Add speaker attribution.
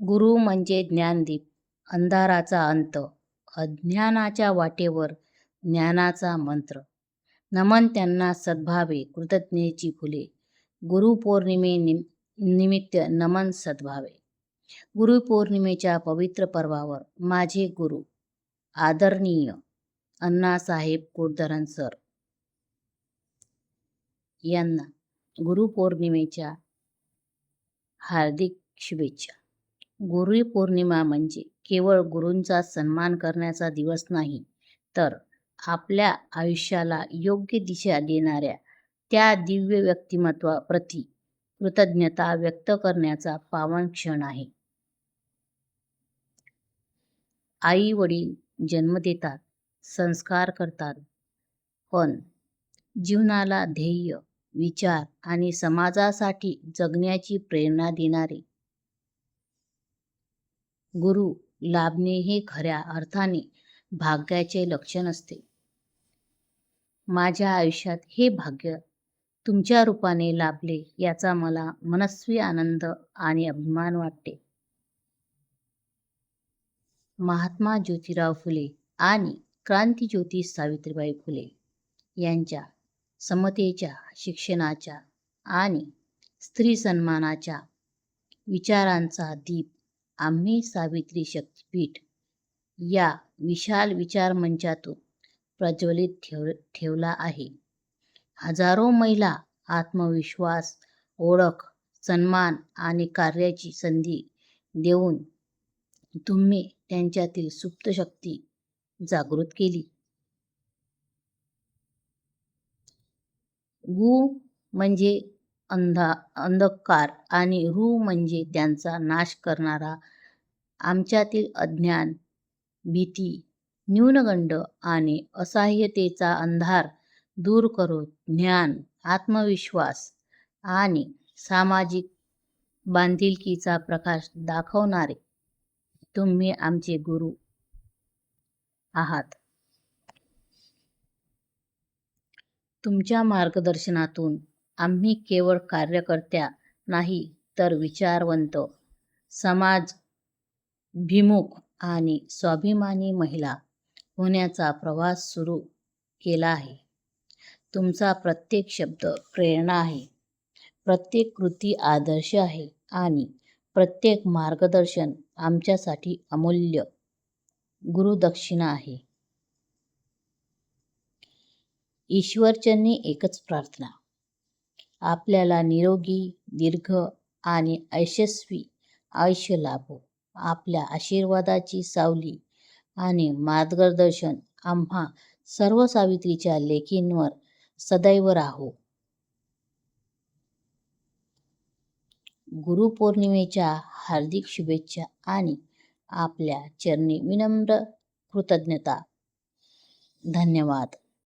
Speaker 1: गुरु म्हणजे ज्ञानदीप, अंधाराचा अंत, अज्ञानाच्या वाटेवर ज्ञानाचा मंत्र. नमन त्यांना सद्भावे, कृतज्ञतेची फुले. गुरुपौर्णिमे निमित्त नमन सद्भावे. गुरुपौर्णिमेच्या पवित्र पर्वावर माझे गुरु आदरणीय अण्णासाहेब कोतधरण सर यांना गुरुपौर्णिमेच्या हार्दिक शुभेच्छा. गुरुपौर्णिमा म्हणजे केवळ गुरूंचा सन्मान करण्याचा दिवस नाही, तर आपल्या आयुष्याला योग्य दिशा देणाऱ्या त्या दिव्य व्यक्तिमत्वाप्रती कृतज्ञता व्यक्त करण्याचा पावन क्षण आहे. आई वडील जन्म देतात, संस्कार करतात, पण जीवनाला ध्येय, विचार आणि समाजासाठी जगण्याची प्रेरणा देणारे गुरु लाभणे हे खऱ्या अर्थाने भाग्याचे लक्षण असते. माझ्या आयुष्यात हे भाग्य तुमच्या रूपाने लाभले याचा मला मनस्वी आनंद आणि अभिमान वाटते. महात्मा ज्योतिराव फुले आणि क्रांतिज्योती सावित्रीबाई फुले यांच्या समतेच्या, शिक्षणाच्या आणि स्त्री सन्मानाच्या विचारांचा दीप आम्ही सावित्री शक्तीपीठ या विशाल विचारमंचातून प्रज्वलित ठेवला आहे. हजारो महिला आत्मविश्वास, ओळख, सन्मान आणि कार्याची संधी देऊन तुम्ही त्यांच्यातील सुप्त शक्ती जागृत केली. गु म्हणजे अंधकार आणि रु म्हणजे त्यांचा नाश करणारा. आमच्यातील अज्ञान, भीती, न्यूनगंड आणि असहाय्यतेचा अंधार दूर करून ज्ञान, आत्मविश्वास आणि सामाजिक बांधिलकीचा प्रकाश दाखवणारे तुम्ही आमचे गुरु आहात. तुमच्या मार्गदर्शनातून आम्ही केवळ कार्यकर्त्या नाही, तर विचारवंत, समाजभिमुख आणि स्वाभिमानी महिला होण्याचा प्रवास सुरू केला आहे. तुमचा प्रत्येक शब्द प्रेरणा आहे, प्रत्येक कृती आदर्श आहे आणि प्रत्येक मार्गदर्शन आमच्यासाठी अमूल्य गुरुदक्षिणा आहे. ईश्वरचरणी एकच प्रार्थना, आपल्याला निरोगी, दीर्घ आणि यशस्वी आयुष्य लाभो. आपल्या आशीर्वादाची सावली आणि मार्गदर्शन आम्हा सर्व सावित्रीच्या लेकींवर सदैव राहो. गुरुपौर्णिमेच्या हार्दिक शुभेच्छा आणि आपल्या चरणी विनम्र कृतज्ञता. धन्यवाद.